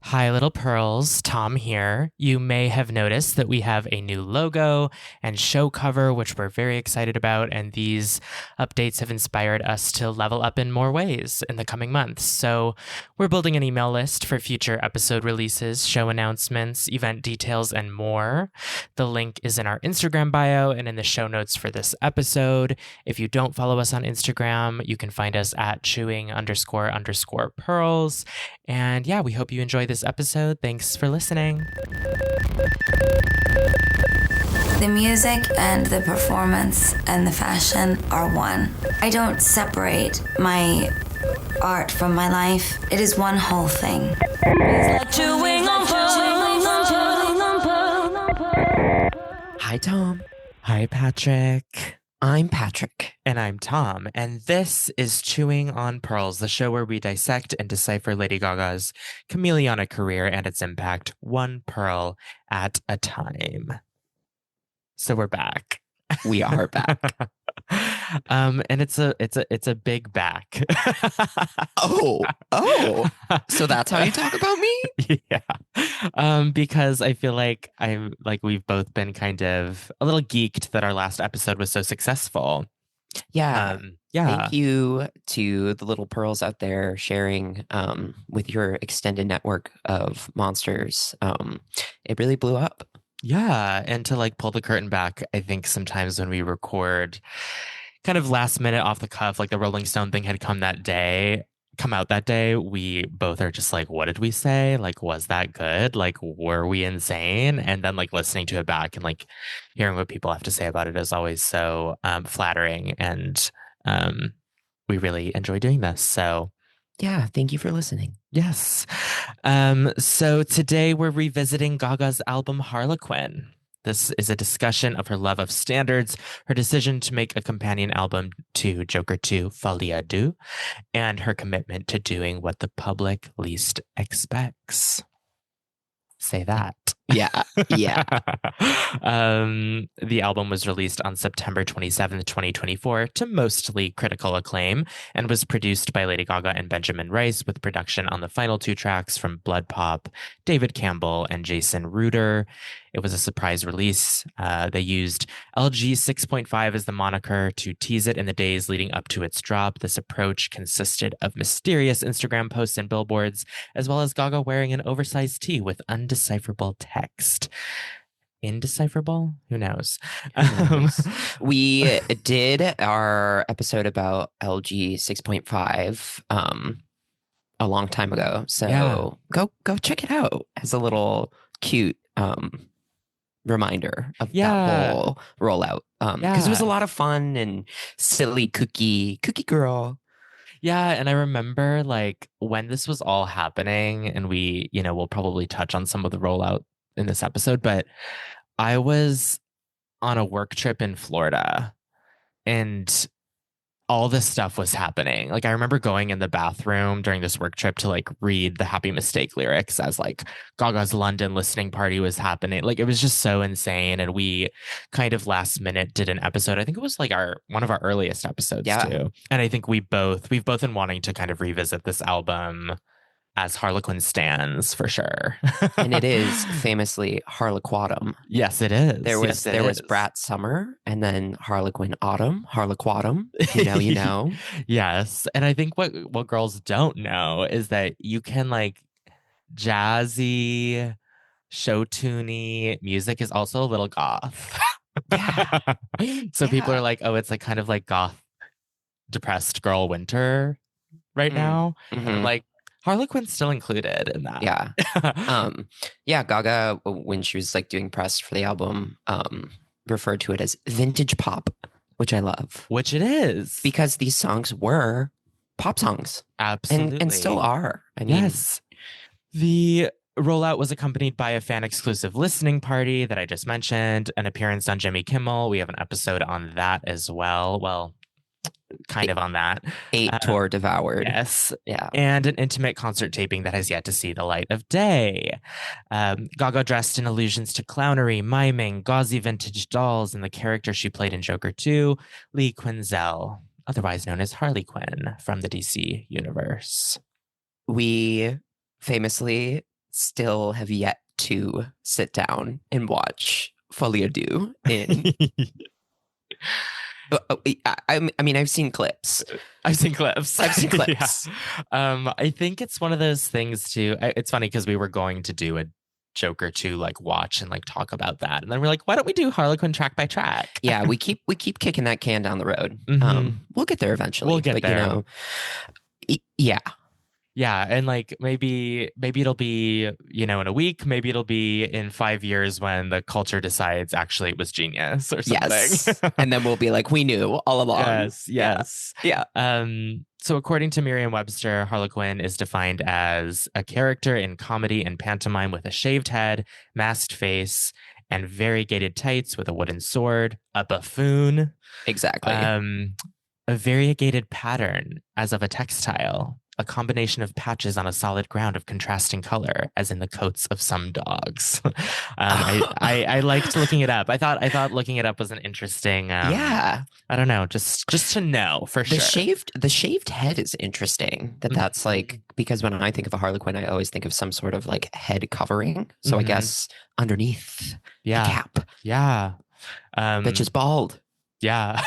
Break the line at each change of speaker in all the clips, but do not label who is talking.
Hi, little pearls. Tom here. You may have noticed that we have a new logo and show cover, which we're very excited about. And these updates have inspired us to level up in more ways in the coming months. So we're building an email list for future episode releases, show announcements, event details, and more. The link is in our Instagram bio and in the show notes for this episode. If you don't follow us on Instagram, you can find us at chewing__pearls. And yeah, we hope you enjoy this episode. Thanks for listening.
The music and the performance and the fashion are one. I don't separate my art from my life. It is one whole thing.
Hi, Tom.
Hi, Patrick.
I'm Patrick.
And I'm Tom. And this is Chewing on Pearls, the show where we dissect and decipher Lady Gaga's chameleonic career and its impact, one pearl at a time. So we're back.
We are back.
And it's a big back.
Oh. So that's how you talk about me?
Yeah. Because I feel like we've both been kind of a little geeked that our last episode was so successful.
Yeah.
Yeah.
Thank you to the little pearls out there sharing with your extended network of monsters. It really blew up.
Yeah. And to like pull the curtain back, I think sometimes when we record kind of last minute off the cuff, like the Rolling Stone thing had come out that day, we both are just like, what did we say? Like, was that good? Like, were we insane? And then like listening to it back and like hearing what people have to say about it is always so flattering. And we really enjoy doing this. So
yeah, thank you for listening.
yes. So today we're revisiting Gaga's album Harlequin. This is a discussion of her love of standards, her decision to make a companion album to Joker 2, Folie à Deux, and her commitment to doing what the public least expects. Say that.
Yeah.
The album was released on September 27th, 2024 to mostly critical acclaim and was produced by Lady Gaga and Benjamin Rice with production on the final two tracks from Blood Pop, David Campbell, and Jason Reuter. It was a surprise release. They used LG 6.5 as the moniker to tease it in the days leading up to its drop. This approach consisted of mysterious Instagram posts and billboards, as well as Gaga wearing an oversized tee with undecipherable text. Indecipherable? Who knows?
We did our episode about LG 6.5 a long time ago. So
yeah.
go check it out as a little cute reminder of that whole rollout. Because it was a lot of fun and silly cookie girl.
Yeah, and I remember like when this was all happening, and we, we'll probably touch on some of the rollout in this episode, but I was on a work trip in Florida and all this stuff was happening. Like I remember going in the bathroom during this work trip to like read the Happy Mistake lyrics as like Gaga's London listening party was happening. Like it was just so insane. And we kind of last minute did an episode. I think it was like one of our earliest episodes too. And I think we've both been wanting to kind of revisit this album as Harlequin stands for sure.
And it is famously Harlequatum.
Yes, it is.
There was Brat Summer and then Harlequin Autumn, Harlequatum. You know.
Yes. And I think what girls don't know is that you can like jazzy, show-tuney music is also a little goth.
Yeah.
So people are like, oh, it's like kind of like goth depressed girl winter right now.
Mm-hmm.
And I'm like, Harlequin's still included in that.
Yeah. Gaga, when she was like doing press for the album, referred to it as vintage pop, which I love.
Which it is.
Because these songs were pop songs.
Absolutely.
And still are. I mean,
yes. The rollout was accompanied by a fan exclusive listening party that I just mentioned, an appearance on Jimmy Kimmel. We have an episode on that as well. Well, kind of on that.
8 tour devoured.
Yes.
Yeah.
And an intimate concert taping that has yet to see the light of day. Gaga dressed in allusions to clownery, miming, gauzy vintage dolls, and the character she played in Joker 2, Lee Quinzel, otherwise known as Harlequin from the DC universe.
We famously still have yet to sit down and watch Folie à Deux in. I mean, I've seen clips.
I've seen clips.
I've seen clips.
Yeah. I think it's one of those things too. It's funny because we were going to do a joke or two, like watch and like talk about that, and then we're like, why don't we do Harlequin track by track?
Yeah, we keep kicking that can down the road. We'll get there eventually.
We'll get there.
Yeah.
Yeah, and like maybe it'll be, in a week, maybe it'll be in 5 years when the culture decides actually it was genius or something.
Yes. And then we'll be like, we knew all along.
Yes.
Yeah.
So according to Merriam-Webster, Harlequin is defined as a character in comedy and pantomime with a shaved head, masked face, and variegated tights with a wooden sword, a buffoon.
Exactly.
A variegated pattern as of a textile, a combination of patches on a solid ground of contrasting color, as in the coats of some dogs. I liked looking it up. I thought looking it up was an interesting.
Yeah.
I don't know, just to know for sure.
The shaved head is interesting. That's like, because when I think of a Harlequin, I always think of some sort of like head covering. So I guess underneath the cap.
Yeah.
Bitch is bald.
Yeah.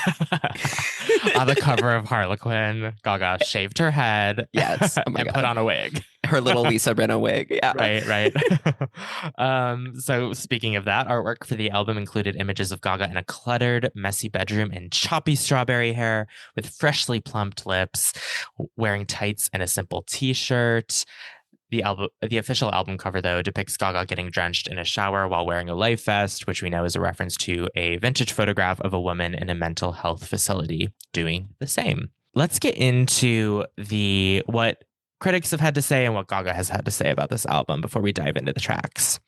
On the cover of Harlequin, Gaga shaved her head.
Yes. Oh
and put on a wig.
Her little Lisa Rinna wig. Yeah.
Right. So speaking of that, artwork for the album included images of Gaga in a cluttered, messy bedroom in choppy strawberry hair with freshly plumped lips, wearing tights and a simple t-shirt. The official album cover, though, depicts Gaga getting drenched in a shower while wearing a life vest, which we know is a reference to a vintage photograph of a woman in a mental health facility doing the same. Let's get into what critics have had to say and what Gaga has had to say about this album before we dive into the tracks.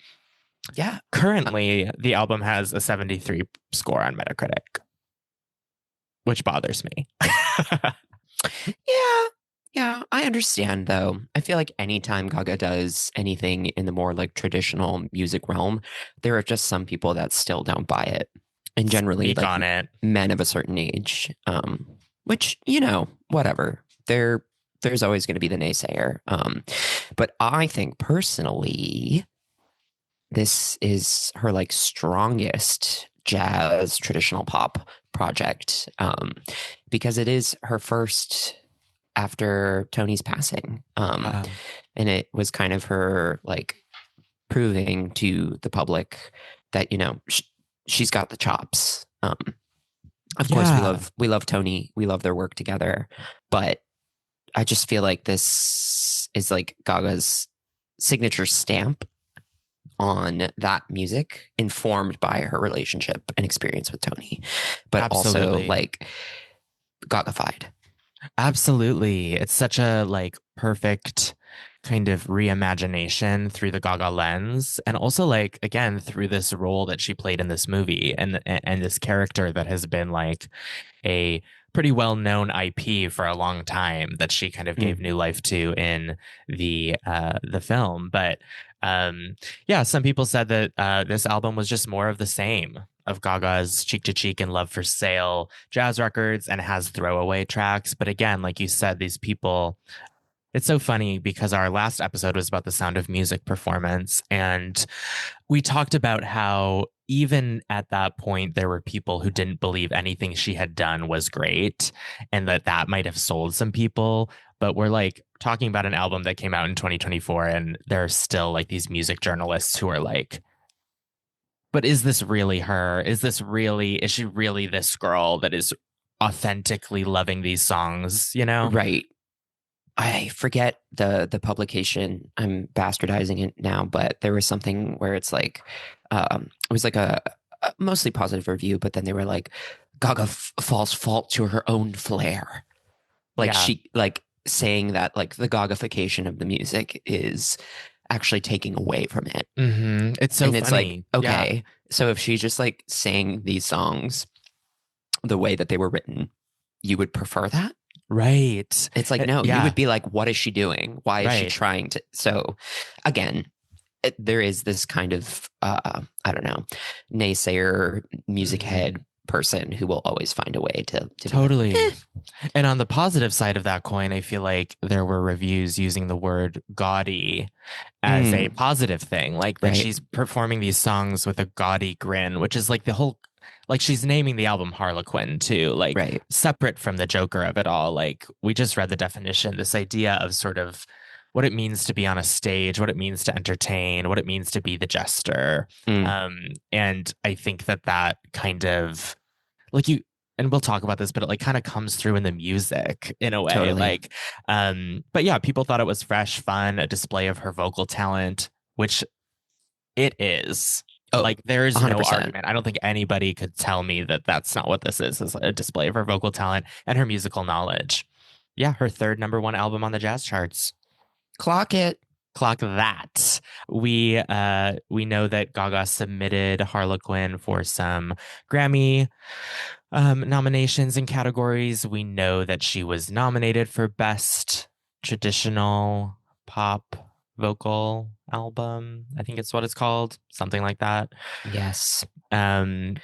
Yeah.
Currently, the album has a 73 score on Metacritic, which bothers me.
Yeah, I understand though. I feel like anytime Gaga does anything in the more like traditional music realm, there are just some people that still don't buy it. And generally
Speak on it.
Men of a certain age. Which, whatever. There's always going to be the naysayer. But I think personally, this is her like strongest jazz traditional pop project. Because it is her first after Tony's passing. And it was kind of her like proving to the public that, she's got the chops. Of course we love Tony. We love their work together, but I just feel like this is like Gaga's signature stamp on that music, informed by her relationship and experience with Tony, but also like Gagafied.
Absolutely. It's such a like perfect kind of reimagination through the Gaga lens, and also like again through this role that she played in this movie and this character that has been like a pretty well-known IP for a long time that she kind of gave new life to in the film. But some people said that this album was just more of the same of Gaga's Cheek to Cheek and Love for Sale jazz records, and has throwaway tracks. But again, like you said, these people, it's so funny because our last episode was about the Sound of Music performance, and we talked about how even at that point, there were people who didn't believe anything she had done was great, and that might have sold some people. But we're like talking about an album that came out in 2024, and there are still like these music journalists who are like, but is this really her? Is she really this girl that is authentically loving these songs,
Right. I forget the publication. I'm bastardizing it now, but there was something where it's like, it was like a mostly positive review, but then they were like, Gaga falls fault to her own flair. Like she like saying that like the Gagafication of the music is actually taking away from it.
Mm-hmm. It's so funny.
It's like, okay, so if she just like sang these songs the way that they were written, you would prefer that?
Right.
It's like, no, you would be like, what is she doing? Why is she trying to? So again, there is this kind of, I don't know, naysayer music head person who will always find a way to be like,
Totally.
eh.
And on the positive side of that coin, I feel like there were reviews using the word gaudy as a
Mm,
positive thing, like that
right,
she's performing these songs with a gaudy grin, which is like the whole, like she's naming the album Harlequin too, like
right.
separate from the Joker of it all. Like we just read the definition, this idea of sort of what it means to be on a stage, what it means to entertain, what it means to be the jester.
Mm,
And I think that that kind of like you and we'll talk about this, but it like kind of comes through in the music in a way.
totally.
Like, but yeah, people thought it was fresh, fun, a display of her vocal talent, which it is.
Oh,
Like, there is no
100%.
argument. I don't think anybody could tell me that that's not what this is a display of her vocal talent and her musical knowledge. Yeah, her third number one album on the jazz charts.
Clock it.
Clock that. We know that Gaga submitted Harlequin for some Grammy nominations and categories. We know that she was nominated for Best Traditional Pop Vocal Album. I think it's what it's called, something like that.
Yes.
Um,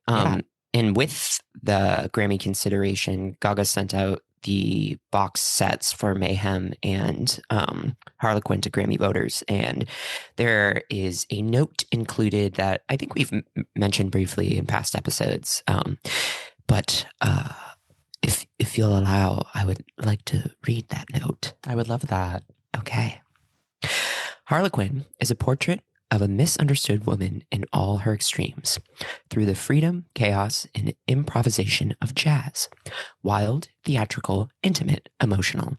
yeah,
And with the Grammy consideration, Gaga sent out the box sets for Mayhem and Harlequin to Grammy voters. And there is a note included that I think we've mentioned briefly in past episodes. But if you'll allow, I would like to read that note.
I would love that.
Okay. Harlequin is a portrait of a misunderstood woman in all her extremes, through the freedom, chaos, and improvisation of jazz. Wild, theatrical, intimate, emotional.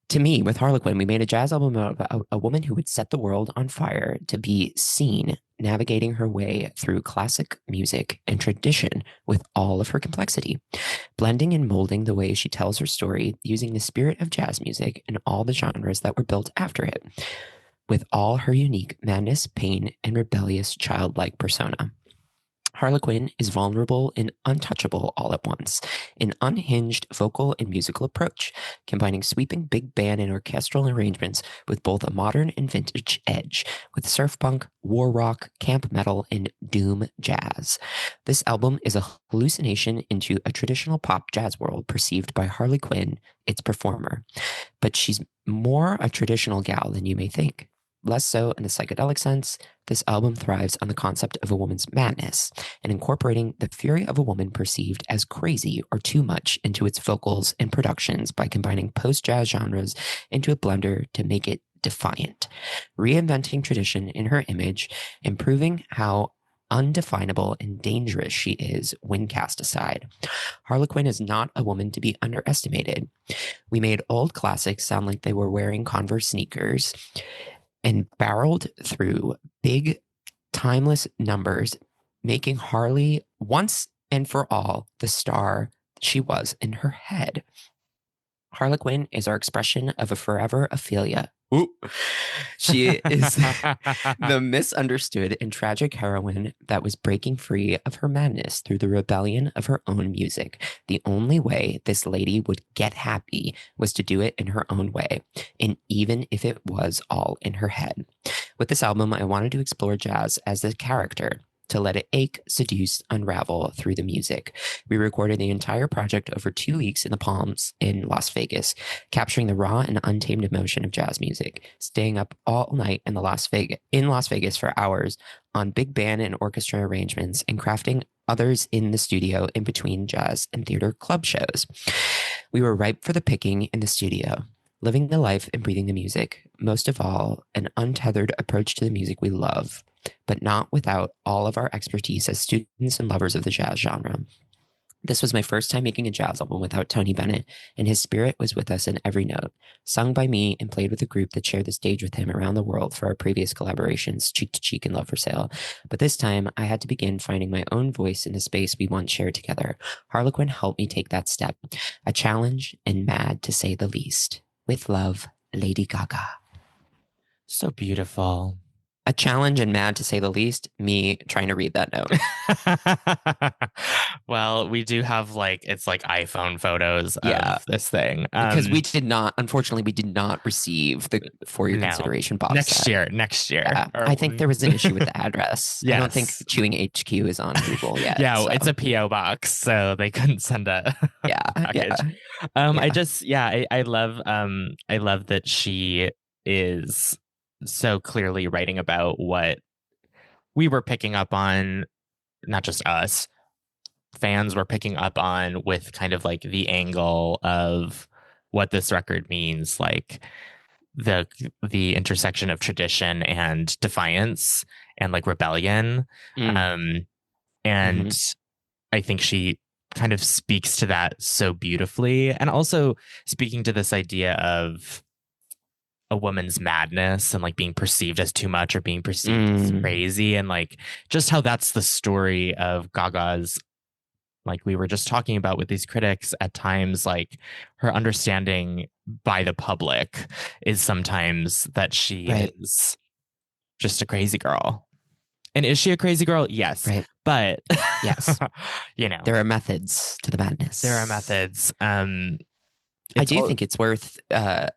To me, with Harlequin, we made a jazz album about a woman who would set the world on fire to be seen navigating her way through classic music and tradition with all of her complexity, blending and molding the way she tells her story using the spirit of jazz music and all the genres that were built after it, with all her unique madness, pain, and rebellious childlike persona. Harlequin is vulnerable and untouchable all at once, an unhinged vocal and musical approach, combining sweeping big band and orchestral arrangements with both a modern and vintage edge, with surf punk, war rock, camp metal, and doom jazz. This album is a hallucination into a traditional pop jazz world perceived by Harlequin, its performer. But she's more a traditional gal than you may think. Less so in a psychedelic sense, this album thrives on the concept of a woman's madness and incorporating the fury of a woman perceived as crazy or too much into its vocals and productions by combining post-jazz genres into a blender to make it defiant, reinventing tradition in her image and proving how undefinable and dangerous she is when cast aside. Harlequin is not a woman to be underestimated. We made old classics sound like they were wearing Converse sneakers and barreled through big, timeless numbers, making Harley once and for all the star she was in her head. Harlequin is our expression of a forever Ophelia. Ooh. She is the misunderstood and tragic heroine that was breaking free of her madness through the rebellion of her own music. The only way this lady would get happy was to do it in her own way, and even if it was all in her head. With this album, I wanted to explore jazz as a character, to let it ache, seduce, unravel through the music. We recorded the entire project over 2 weeks in the Palms in Las Vegas, capturing the raw and untamed emotion of jazz music, staying up all night in Las Vegas for hours on big band and orchestra arrangements, and crafting others in the studio in between jazz and theater club shows. We were ripe for the picking in the studio, living the life and breathing the music. Most of all, an untethered approach to the music we love, but not without all of our expertise as students and lovers of the jazz genre. This was my first time making a jazz album without Tony Bennett, and his spirit was with us in every note, sung by me and played with a group that shared the stage with him around the world for our previous collaborations, Cheek to Cheek and Love for Sale. But this time, I had to begin finding my own voice in the space we once shared together. Harlequin helped me take that step, a challenge and mad to say the least. With love, Lady Gaga.
So beautiful.
A challenge and mad to say the least. Me trying to read that note.
Well, we do have like it's like iPhone photos
Yeah,
of this thing.
because we did not, unfortunately, we did not receive the for your
No.
consideration box set.
Next year.
Yeah,
Or-
I think there was an issue with the address. I don't think
Yes.
Chewing HQ is on Google yet.
Yeah,
so.
it's a PO box, so they couldn't send a
Yeah,
package. I just I love that she is so clearly writing about what we were picking up on, not just us, fans were picking up on with kind of like the angle of what this record means, like the intersection of tradition and defiance and like rebellion.
Mm.
And I think she kind of speaks to that so beautifully, and also speaking to this idea of a woman's madness and like being perceived as too much or being perceived as crazy, and like just how that's the story of Gaga's, like we were just talking about with these critics at times, like her understanding by the public is sometimes that she is just a crazy girl. And is she a crazy girl? Yes.
Right.
But
yes,
you know,
there are methods to the madness.
There are methods.
I do think it's worth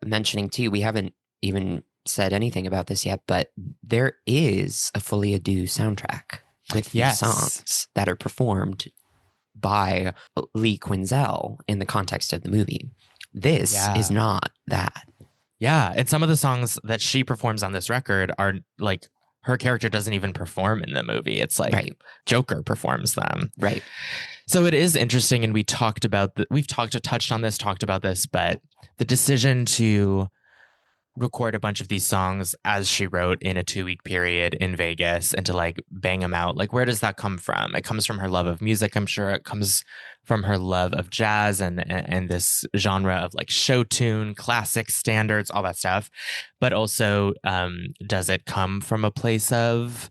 mentioning too. We haven't even said anything about this yet, but there is a Fully Ado soundtrack with these songs that are performed by Lee Quinzel in the context of the movie. This is not that.
Yeah, and some of the songs that she performs on this record are like her character doesn't even perform in the movie. It's like Joker performs them.
Right.
So it is interesting, and we talked about touched on this, talked about this, but the decision to record a bunch of these songs as she wrote in a 2-week period in Vegas and to like bang them out, like where does that come from? It comes from her love of music, I'm sure. It comes from her love of jazz and this genre of like show tune, classic standards, all that stuff. But also, does it come from a place of,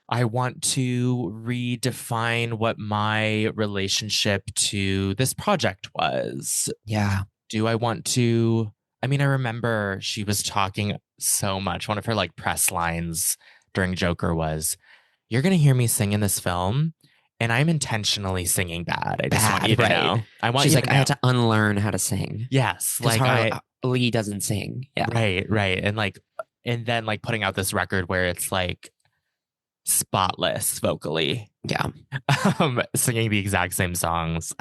I want to redefine what my relationship to this project was?
Yeah.
Do I want to? I mean, I remember she was talking so much. One of her like press lines during Joker was, "You're going to hear me sing in this film, and I'm intentionally singing bad. I just want you to know. I want
She's
you
like,
to
I
know."
had to unlearn how to sing.
Yes,
like Lee doesn't sing. Yeah,
right, and then like putting out this record where it's like spotless vocally.
Yeah,
singing the exact same songs.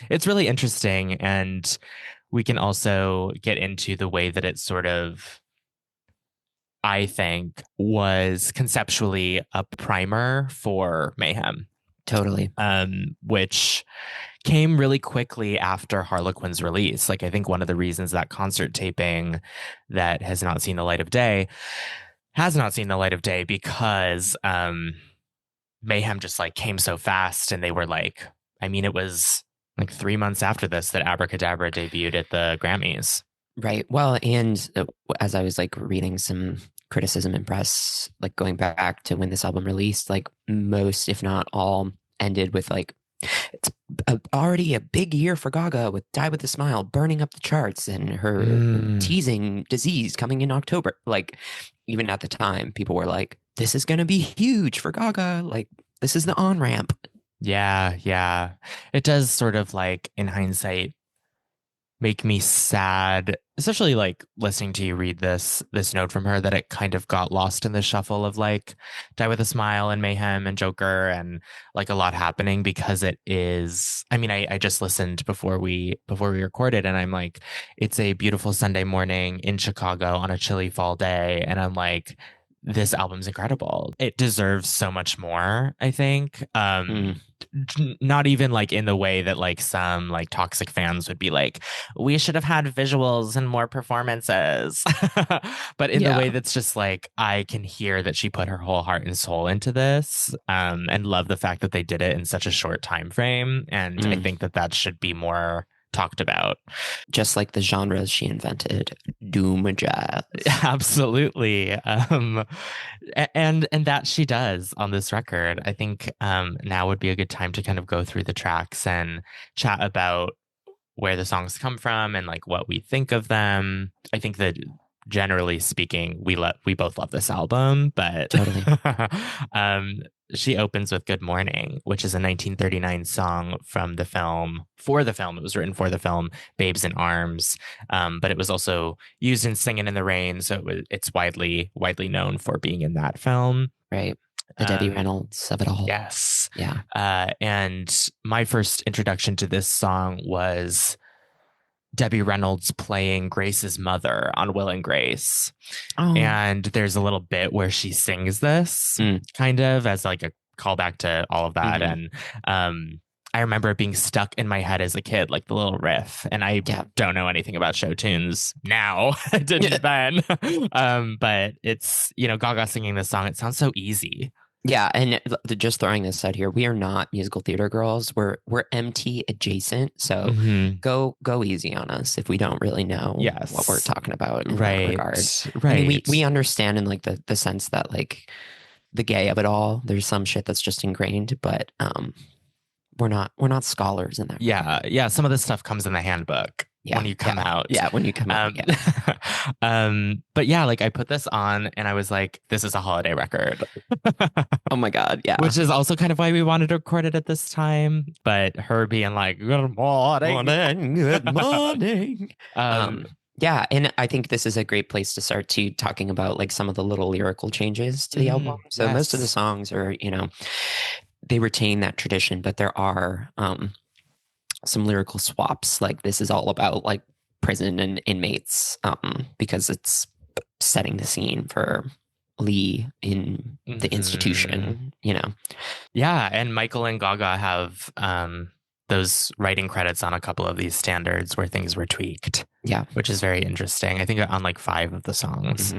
It's really interesting, and we can also get into the way that it sort of, I think, was conceptually a primer for Mayhem.
Totally.
Which came really quickly after Harlequin's release. Like, I think one of the reasons that concert taping that has not seen the light of day because Mayhem just like came so fast, and they were like, I mean, it was like 3 months after this that Abracadabra debuted at the Grammys.
Right. Well, and as I was like reading some criticism and press, like going back to when this album released, like most, if not all, ended with like, it's already a big year for Gaga with Die With a Smile burning up the charts and her teasing Disease coming in October. Like, even at the time, people were like, this is going to be huge for Gaga. Like, this is the on-ramp.
Yeah. It does sort of like, in hindsight, make me sad, especially like listening to you read this note from her, that it kind of got lost in the shuffle of like Die With a Smile and Mayhem and Joker and like a lot happening, because it is, I mean, I just listened before we recorded, and I'm like, it's a beautiful Sunday morning in Chicago on a chilly fall day, and I'm like, this album's incredible. It deserves so much more, I think. Not even like in the way that like some like toxic fans would be like, we should have had visuals and more performances. But in the way that's just like, I can hear that she put her whole heart and soul into this, and love the fact that they did it in such a short time frame. And I think that should be more talked about.
Just like the genres she invented, doom jazz.
Absolutely. And that she does on this record. I think now would be a good time to kind of go through the tracks and chat about where the songs come from and like what we think of them. I think that generally speaking, we both love this album, but
Totally.
um, she opens with "Good Morning," which is a 1939 song from the film. For the film, it was written for the film "Babes in Arms," but it was also used in "Singing in the Rain," so it's widely known for being in that film.
Right. The Debbie
Um,
Reynolds of it all.
yes,
Yeah.
and my first introduction to this song was Debbie Reynolds playing Grace's mother on Will and Grace.
Oh.
And there's a little bit where she sings this kind of as like a callback to all of that. And I remember it being stuck in my head as a kid, like the little riff. And I don't know anything about Showtunes now. I didn't then. But it's, Gaga singing this song. It sounds so easy.
Yeah, and just throwing this out here, we are not musical theater girls. We're MT adjacent, so go easy on us if we don't really know what we're talking about in that regard.
Right.
I mean, we understand in like the sense that like the gay of it all. There's some shit that's just ingrained, but we're not scholars in that.
Yeah. Some of this stuff comes in the handbook. When you come out.
Yeah, when you come out.
But yeah, like I put this on and I was like, this is a holiday record.
Oh my God. Yeah.
Which is also kind of why we wanted to record it at this time. But her being like, good morning.
Good morning. Yeah, and I think this is a great place to start to talking about like some of the little lyrical changes to the album. So most of the songs are, they retain that tradition, but there are some lyrical swaps. Like this is all about like prison and inmates because it's setting the scene for Lee in the institution,
Yeah, and Michael and Gaga have those writing credits on a couple of these standards where things were tweaked.
Yeah,
which is very interesting. I think on like 5 of the songs.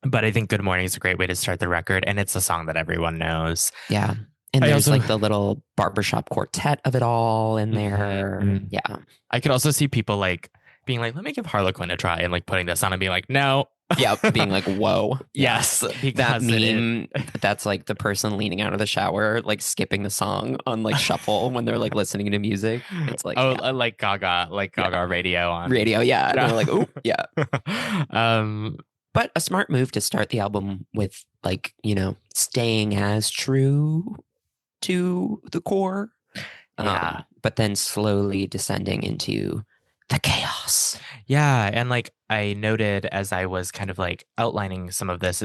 But I think "Good Morning" is a great way to start the record, and it's a song that everyone knows.
Yeah. And there's like the little barbershop quartet of it all in there. Yeah.
I could also see people like being like, let me give Harlequin a try, and like putting this on and being like, no.
Yeah. Being like, whoa.
Yes.
That meme, that's like the person leaning out of the shower, like skipping the song on like shuffle when they're like listening to music. It's like,
like Gaga radio on.
Radio. Yeah. And they're like, oh, yeah. But a smart move to start the album with like, staying as true to the core, but then slowly descending into the chaos.
Yeah, and like I noted as I was kind of like outlining some of this,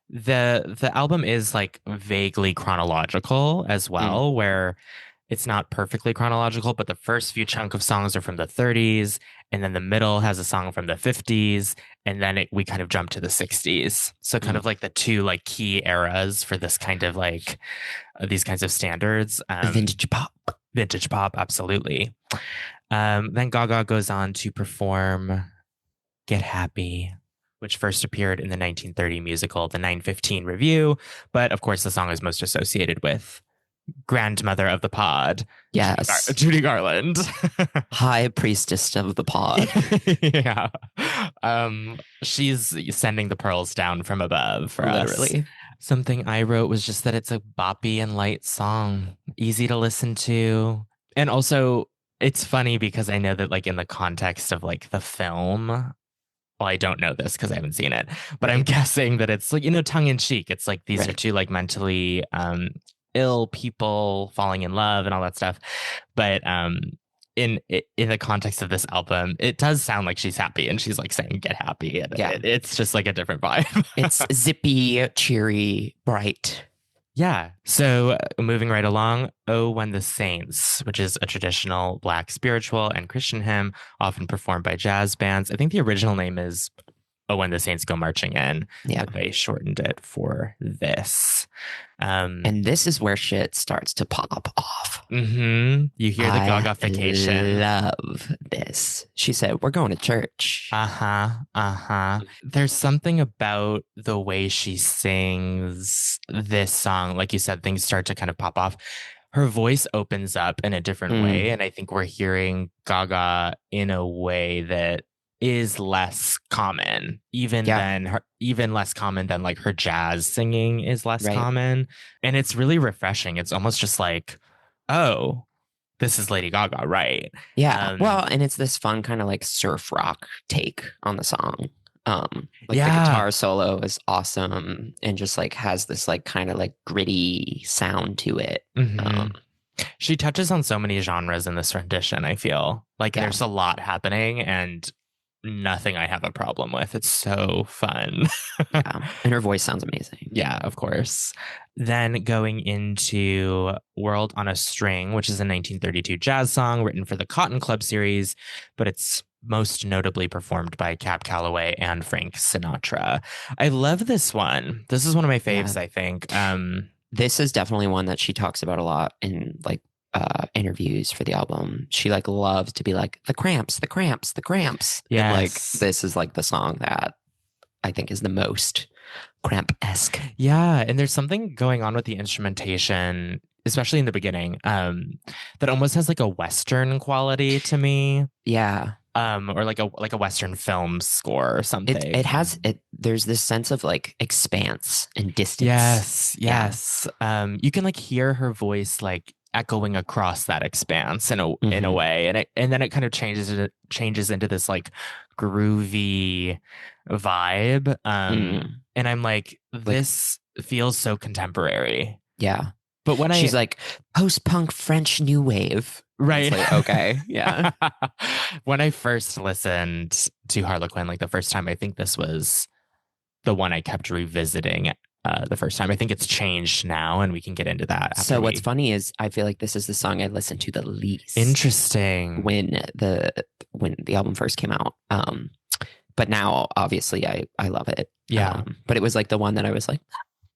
the album is like vaguely chronological as well, where it's not perfectly chronological, but the first few chunk of songs are from the 30s, and then the middle has a song from the 50s, and then we kind of jump to the 60s. So kind of like the two like key eras for this kind of like these kinds of standards.
Vintage
pop, absolutely. Then Gaga goes on to perform "Get Happy," which first appeared in the 1930 musical The 9:15 Review, but of course the song is most associated with grandmother of the pod.
Yes.
Judy Garland.
High priestess of the pod.
Yeah. She's sending the pearls down from above for
Literally.
us. Something I wrote was just that it's a boppy and light song, easy to listen to. And also it's funny because I know that like in the context of like the film, well, I don't know this because I haven't seen it, but I'm guessing that it's like, tongue in cheek. It's like these are two like mentally ill people falling in love and all that stuff. But in the context of this album, it does sound like she's happy and she's like saying "get happy." And it's just like a different vibe.
It's zippy, cheery, bright.
Yeah. So moving right along, "Oh When the Saints," which is a traditional Black spiritual and Christian hymn, often performed by jazz bands. I think the original name is "Oh When the Saints Go Marching In."
Yeah.
But they shortened it for this.
And this is where shit starts to pop off.
You hear the Gagafication.
I love this. She said, "We're going to church."
There's something about the way she sings this song. Like you said, things start to kind of pop off. Her voice opens up in a different way. And I think we're hearing Gaga in a way that is less common, even less common than like her jazz singing is less common. And it's really refreshing. It's almost just like, oh, this is Lady Gaga, right?
Yeah. Well, and it's this fun kind of like surf rock take on the song. Like the
Yeah.
guitar solo is awesome and just like has this like kind of like gritty sound to it.
Mhm. She touches on so many genres in this rendition, I feel. Like
Yeah.
there's a lot happening and nothing I have a problem with. It's so fun.
Yeah. And her voice sounds amazing.
Yeah, of course. Then going into World on a String, which is a 1932 jazz song written for the Cotton Club series, but it's most notably performed by Cab Calloway and Frank Sinatra. I love this one. This is one of my faves, I think.
This is definitely one that she talks about a lot in like interviews for the album. She like loves to be like the cramps, the cramps, the cramps.
Yes.
And like this is like the song that I think is the most cramp-esque.
Yeah, and there's something going on with the instrumentation, especially in the beginning, that almost has like a Western quality to me.
Yeah.
Or like a Western film score or something.
It has it. There's this sense of like expanse and distance.
Yes. You can like hear her voice like echoing across that expanse in a way, and then it kind of changes into this like groovy vibe. And I'm like, this feels so contemporary.
Yeah.
But when
she's like post-punk French new wave.
Right.
Like, okay. Yeah.
When I first listened to Harlequin, like the first time, I think this was the one I kept revisiting the first time. I think it's changed now, and we can get into that.
So what's funny is I feel like this is the song I listened to the least.
Interesting.
When the album first came out. But now obviously I love it.
Yeah.
But it was like the one that I was like,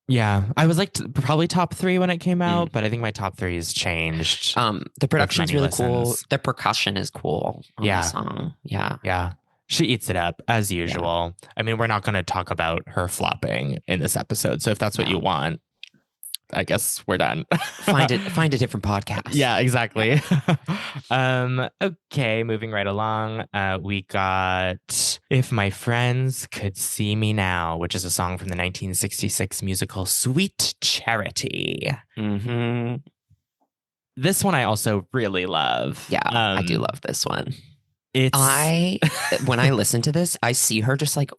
yeah, I was like probably top 3 when it came out, but I think my top 3 has changed.
The production's really cool. The percussion is cool on the song.
Yeah. She eats it up as usual. Yeah. I mean, we're not going to talk about her flopping in this episode. So if that's what you want, I guess we're done.
Find a different podcast.
Yeah, exactly. Okay, moving right along. We got If My Friends Could See Me Now, which is a song from the 1966 musical Sweet Charity. This one I also really love.
Yeah, I do love this one.
It's
when I listen to this, I see her just like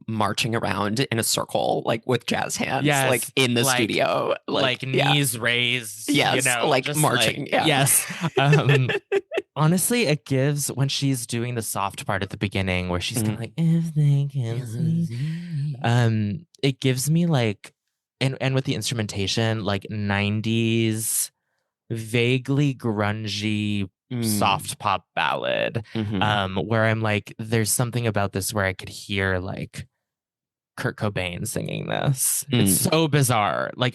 marching around in a circle, like with jazz hands, like in the studio,
like knees raised,
yes, like marching.
Like, yes. Honestly, it gives when she's doing the soft part at the beginning where she's kind of like, if they can see, it gives me like, and with the instrumentation, like 90s, vaguely grungy soft pop ballad, where I'm like, there's something about this where I could hear like Kurt Cobain singing this. It's so bizarre, like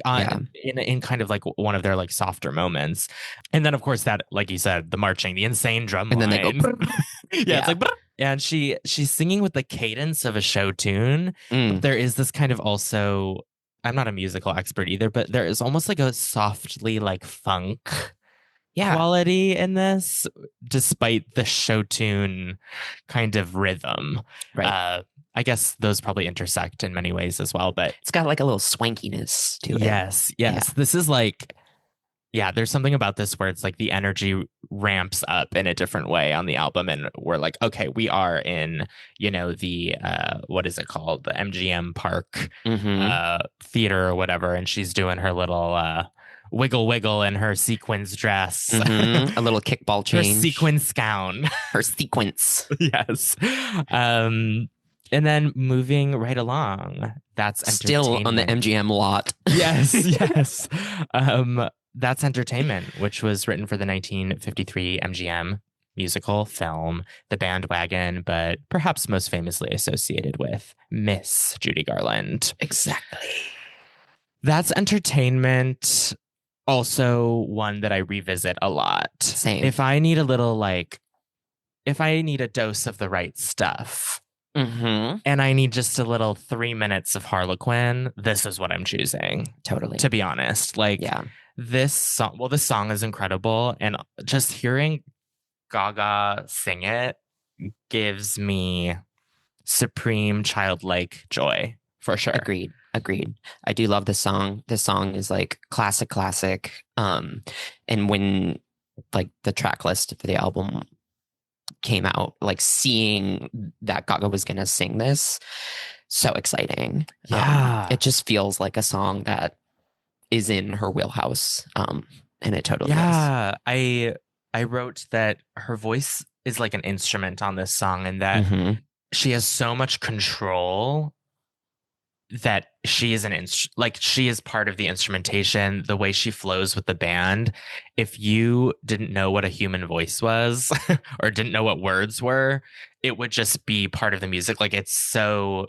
in kind of like one of their like softer moments. And then of course that, like you said, the marching, the insane drum line.
And then they go
it's like, and she's singing with the cadence of a show tune. But there is this kind of also, I'm not a musical expert either, but there is almost like a softly like funk quality in this, despite the show tune kind of rhythm. Right. I guess those probably intersect in many ways as well, but
it's got like a little swankiness to it.
Yes. This is like, there's something about this where it's like the energy ramps up in a different way on the album, and we're like, okay, we are in, the what is it called, the MGM Park theater or whatever, and she's doing her little wiggle in her sequins dress,
a little kickball change,
her sequins gown,
her sequence.
Yes. And then moving right along, that's
still on the MGM lot.
Yes. That's Entertainment, which was written for the 1953 MGM musical film, The Bandwagon, but perhaps most famously associated with Miss Judy Garland.
Exactly.
That's Entertainment. Also one that I revisit a lot.
Same.
If I need a dose of the right stuff, and I need just a little 3 minutes of Harlequin, this is what I'm choosing.
Totally.
To be honest. This song is incredible, and just hearing Gaga sing it gives me supreme childlike joy, for sure.
Agreed. I do love this song. This song is like classic. And when like the track list for the album came out, like seeing that Gaga was gonna sing this, so exciting.
Yeah.
It just feels like a song that is in her wheelhouse. And it totally is.
Yeah. I wrote that her voice is like an instrument on this song, and that she has so much control that she is like she is part of the instrumentation, the way she flows with the band. If you didn't know what a human voice was or didn't know what words were, it would just be part of the music. Like it's so,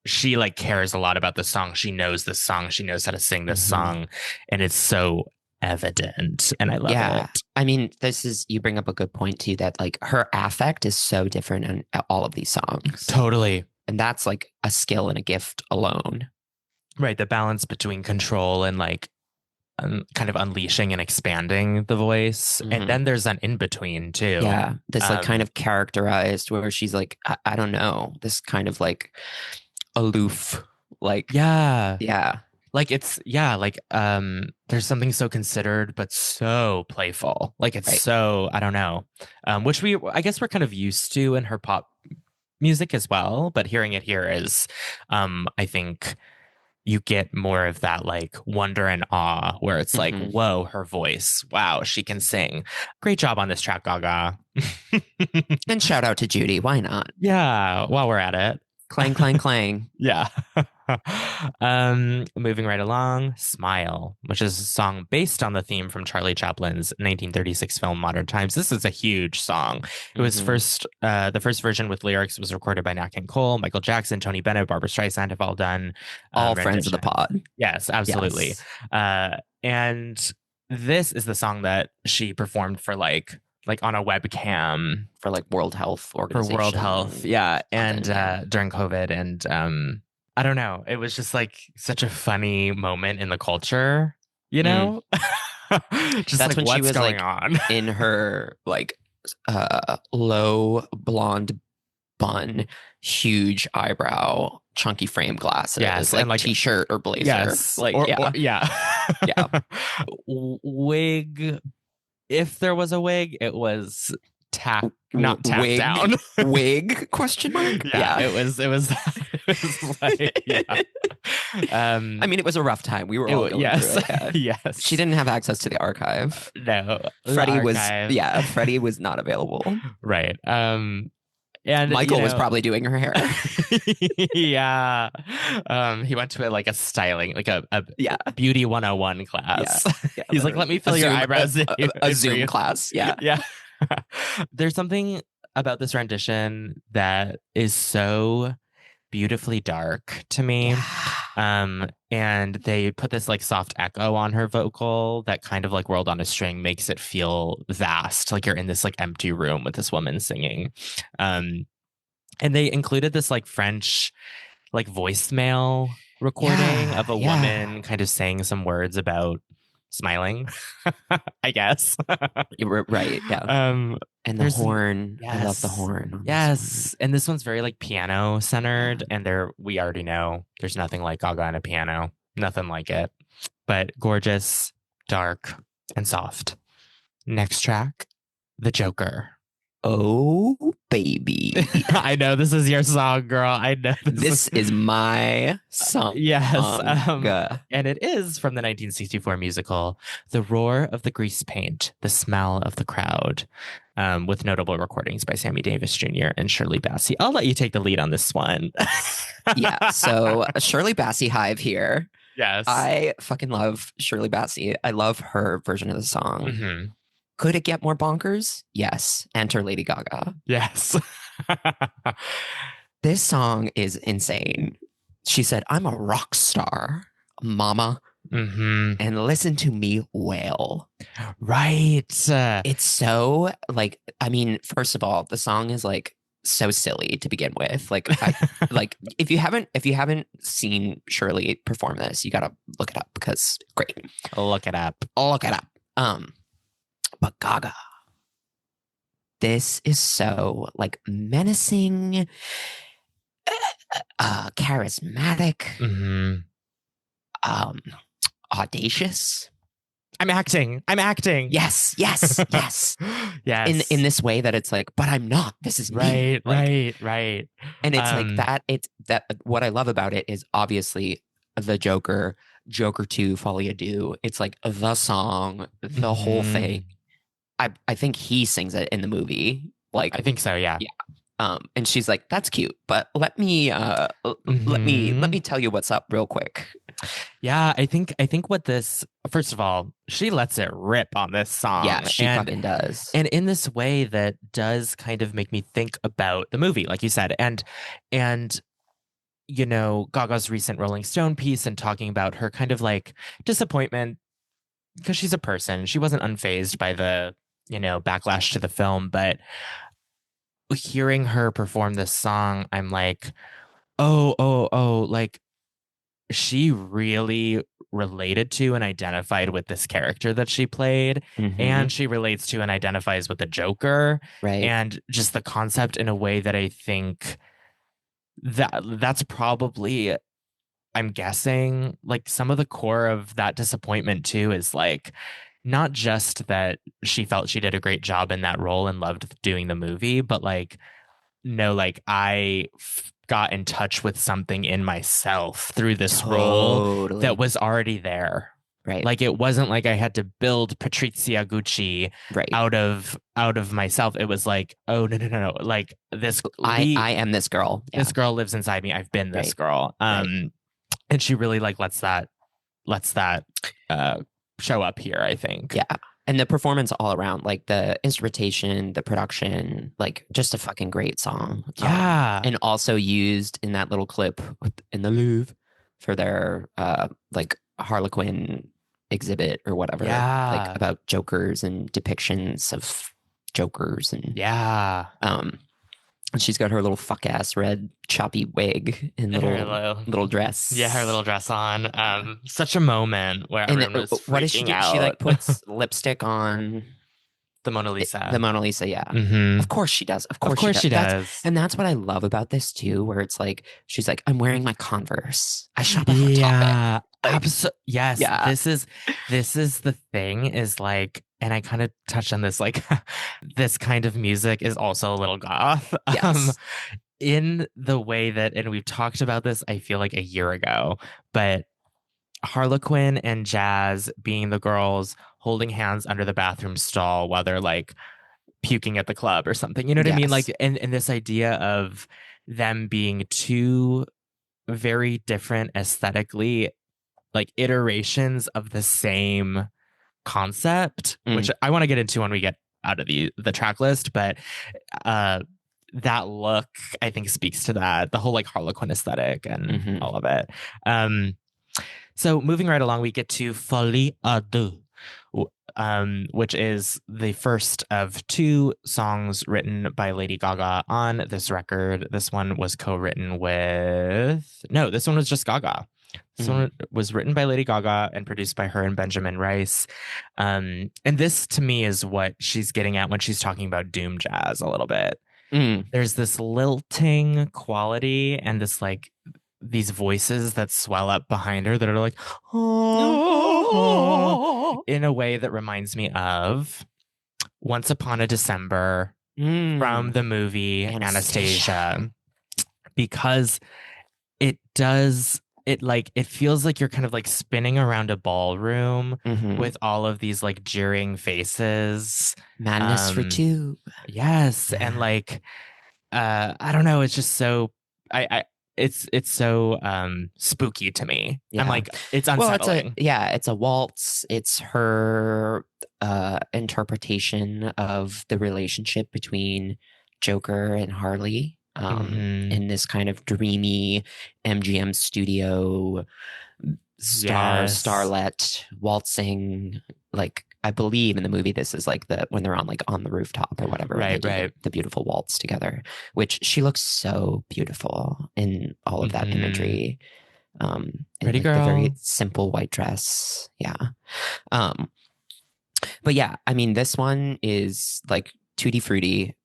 she like cares a lot about the song. She knows this song. She knows how to sing this song, and it's so evident, and I love it.
I mean, you bring up a good point too, that like her affect is so different in all of these songs.
Totally.
And that's like a skill and a gift alone.
Right. The balance between control and like kind of unleashing and expanding the voice. And then there's an in between too.
Yeah. This like kind of characterized where she's like, I don't know, this kind of like aloof, like.
Yeah.
Yeah.
Like it's, like there's something so considered but so playful. Like it's so, I don't know. Which I guess we're kind of used to in her pop music as well, but hearing it here is I think you get more of that like wonder and awe, where it's like, whoa, her voice, wow, she can sing. Great job on this track, Gaga.
And shout out to Judy, why not?
Yeah, while we're at it.
Clang, clang, clang.
Yeah. Moving right along, Smile, which is a song based on the theme from Charlie Chaplin's 1936 film Modern Times. This is a huge song. It was the first version with lyrics was recorded by Nat King Cole, Michael Jackson, Tony Bennett, Barbara Streisand have all done
all friends of the pod.
Yes, absolutely. Yes. And this is the song that she performed for like on a webcam
for like World Health Organization.
For World Health, yeah. And during COVID, and I don't know, it was just like such a funny moment in the culture, you know? Just
that's
like,
when
what's
she was
going
like
on?
In her like low blonde bun, huge eyebrow, chunky frame glasses,
yes,
like,
and like
t-shirt or blazer,
yes,
like
yeah. Wig. If there was a wig, it was not tapped
wig
down.
Wig question mark?
Yeah. It was like, yeah.
I mean, it was a rough time. We were all going through it.
Yes.
She didn't have access to the archive.
No.
Freddie was not available.
Right. And
Michael was probably doing her hair.
Yeah. He went to a styling, like a beauty 101 class. Yeah. He's like, let me fill your eyebrows in.
A Zoom class. Yeah.
Yeah. There's something about this rendition that is so beautifully dark to me. And they put this like soft echo on her vocal that kind of like World on a String makes it feel vast, like you're in this like empty room with this woman singing. And they included this like French like voicemail recording of a woman kind of saying some words about smiling, I guess.
Right. Yeah. And the horn. I love the horn.
Yes. And this one's very like piano centered. And we already know there's nothing like Gaga and a piano. Nothing like it. But gorgeous, dark, and soft. Next track, The Joker.
Oh, baby.
I know this is your song, girl. I know
this is my song.
Yes. And it is from the 1964 musical, The Roar of the Grease Paint, The Smell of the Crowd, with notable recordings by Sammy Davis Jr. and Shirley Bassey. I'll let you take the lead on this one.
Yeah. So Shirley Bassey Hive here.
Yes.
I fucking love Shirley Bassey. I love her version of the song.
Mm-hmm.
Could it get more bonkers? Yes. Enter Lady Gaga.
Yes.
This song is insane. She said, I'm a rock star, mama.
Mm-hmm.
And listen to me wail.
Right.
It's so like, I mean, first of all, the song is like so silly to begin with. Like, if you haven't seen Shirley perform this, you gotta look it up because great.
Look it up.
But Gaga, this is so like menacing, charismatic, audacious.
I'm acting.
Yes, yes, yes.
Yes.
In this way that it's like, but I'm not. This is me.
Right,
Like,
right.
and it's like that. It's that what I love about it is obviously the Joker 2, Folie à Deux. It's like the song, the whole thing. I think he sings it in the movie. Like,
I think so, yeah.
yeah. And she's like, "That's cute, but let me let me tell you what's up real quick."
Yeah, I think what this, first of all, she lets it rip on this song.
Yeah, she fucking does.
And in this way that does kind of make me think about the movie, like you said. And you know, Gaga's recent Rolling Stone piece and talking about her kind of like disappointment because she's a person. She wasn't unfazed by the, you know, backlash to the film, but hearing her perform this song, I'm like, oh, like she really related to and identified with this character that she played, and she relates to and identifies with the Joker,
right?
And just the concept in a way that I think that's probably, I'm guessing, like some of the core of that disappointment too is like not just that she felt she did a great job in that role and loved doing the movie, but like, no, like got in touch with something in myself through this role that was already there.
Right.
Like it wasn't like I had to build Patrizia Gucci out of myself. It was like, oh no. Like this
I am this girl.
Yeah. This girl lives inside me. I've been this girl. And she really like lets that show up here, I think.
Yeah. And the performance all around, like the instrumentation, the production, like just a fucking great song.
Yeah.
And also used in that little clip in the Louvre for their like Harlequin exhibit or whatever.
Yeah.
Like about Jokers and depictions of Jokers and and she's got her little fuck ass red choppy wig and little dress.
Yeah, her little dress on. Such a moment where everyone was freaking
what does she do?
out.
She like puts lipstick on
the Mona Lisa.
The Mona Lisa, yeah.
Of
course she does. Of course
she does.
And that's what I love about this too, where it's like she's like, I'm wearing my Converse. I shop at Hot Topic.
Yes.
Yeah.
This is the thing is like, and I kind of touched on this, like this kind of music is also a little goth.
Yes.
In the way that, and we've talked about this, I feel like a year ago, but Harlequin and Jazz being the girls holding hands under the bathroom stall while they're like puking at the club or something. You know what I mean? Like, and this idea of them being two very different aesthetically, like iterations of the same concept, which I want to get into when we get out of the track list, but that look I think speaks to that, the whole like Harlequin aesthetic and all of it. So moving right along, we get to Folie à Deux, which is the first of two songs written by Lady Gaga on this record. This one was co-written this one was just Gaga. This one was written by Lady Gaga and produced by her and Benjamin Rice. And this to me is what she's getting at when she's talking about doom jazz a little bit. There's this lilting quality and this like these voices that swell up behind her that are like, oh, in a way that reminds me of Once Upon a December from the movie Anastasia, because it feels like you're kind of like spinning around a ballroom with all of these like jeering faces.
Madness for two.
Yes. Yeah. And like, I don't know. It's just so, it's so spooky to me. Yeah. I'm like, it's unsettling.
Well, it's a waltz. It's her interpretation of the relationship between Joker and Harley. In this kind of dreamy MGM studio starlet waltzing, like I believe in the movie this is like when they're on the rooftop or whatever,
right.
The beautiful waltz together, which she looks so beautiful in all of that imagery.
Pretty girl,
the very simple white dress, yeah. But yeah, I mean this one is like tutti frutti.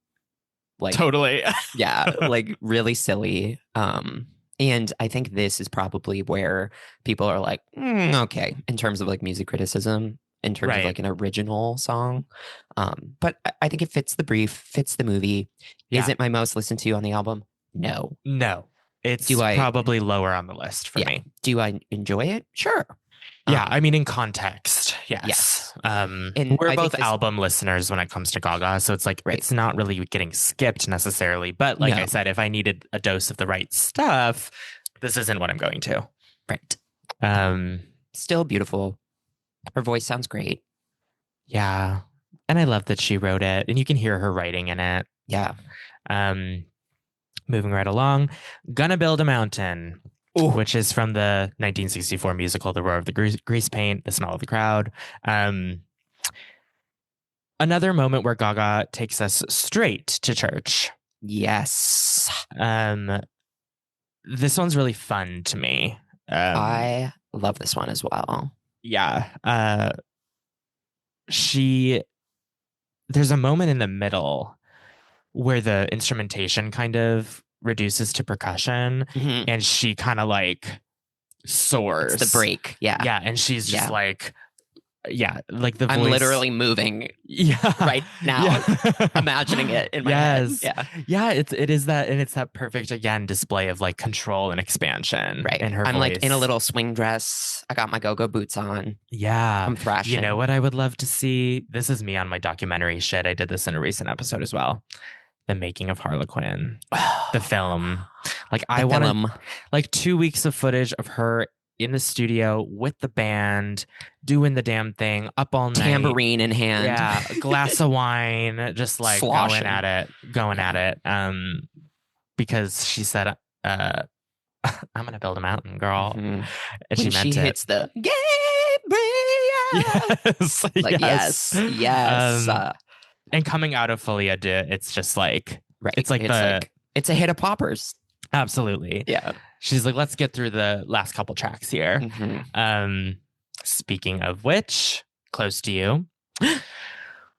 Like
totally.
Yeah, like really silly. And I think this is probably where people are like, okay, in terms of like music criticism, in terms of
Right.
like an original song. But I think it fits the brief, fits the movie.
Yeah.
Is it my most listened to on the album? No.
No, it's
Do I?
probably lower on the list for
Yeah.
me.
Do I enjoy it? Sure.
Yeah, I mean, in context, yes.
Yes.
And we're
I think
both album listeners when it comes to Gaga, so it's like
Right.
it's not really getting skipped necessarily. But like
No.
I said, if I needed a dose of the right stuff, this isn't what I'm going to.
Right. Still beautiful. Her voice sounds great.
Yeah, and I love that she wrote it, and you can hear her writing in it.
Yeah.
Moving right along, Gonna Build a Mountain. Ooh. Which is from the 1964 musical, The Roar of the Grease Paint, The Smell of the Crowd. Another moment where Gaga takes us straight to church.
Yes.
This one's really fun to me.
I love this one as well.
Yeah. There's a moment in the middle where the instrumentation kind of reduces to percussion, and she kind of like soars.
It's the break. Yeah.
Yeah. And she's just like the voice.
I'm literally moving right now, imagining it in my head.
Yeah. It is that, and it's that perfect, again, display of like control and expansion.
Right.
In her
I'm
voice.
like in a little swing dress. I got my go-go boots on.
Yeah.
I'm thrashing.
You know what I would love to see? This is me on my documentary shit. I did this in a recent episode as well. The Making of Harlequin, the film. Like I want like 2 weeks of footage of her in the studio with the band doing the damn thing up all night,
tambourine in hand,
a glass of wine, just like
sloshing.
going at it. Because she said, "I'm gonna build a mountain, girl," and she meant it.
Hits the Gabriel. Yes.
And coming out of Folia de, it's just like, it's like
it's a hit of poppers.
Absolutely.
Yeah.
She's like, let's get through the last couple tracks here. Speaking of which, Close to You,